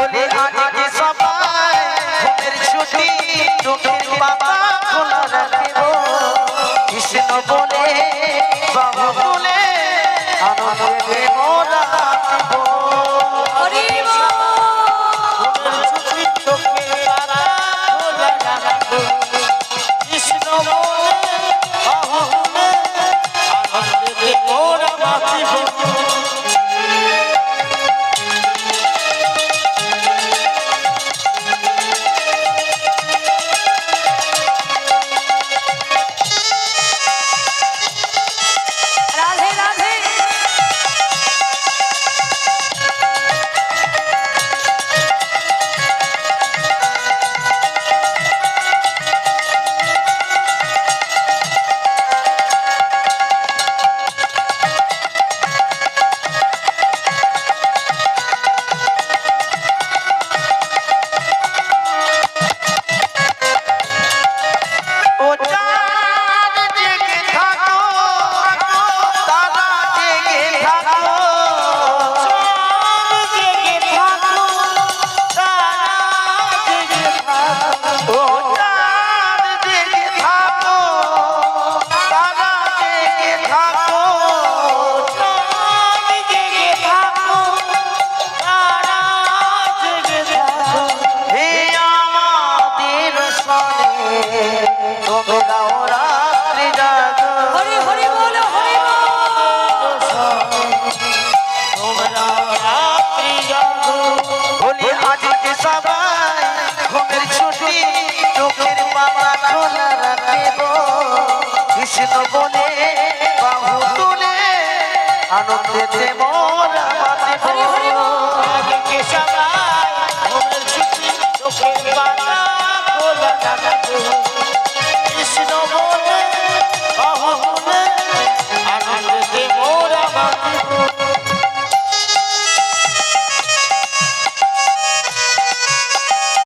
বলি আজকে সবাই ঘুমের ছুটি চোখের পাতা খোলা রাখিব কৃষ্ণ বলে বাহু তুলে আনন্দে মোরা নাচিব ঘুমের ছুটি চোখের পাতা খোলা রাখিব কৃষ্ণ বলে বাহু তুলে আনন্দে মোরা নাচিব কৃষ্ণ বলে বাহু তুলে আনন্দেতে মোরা নাচিব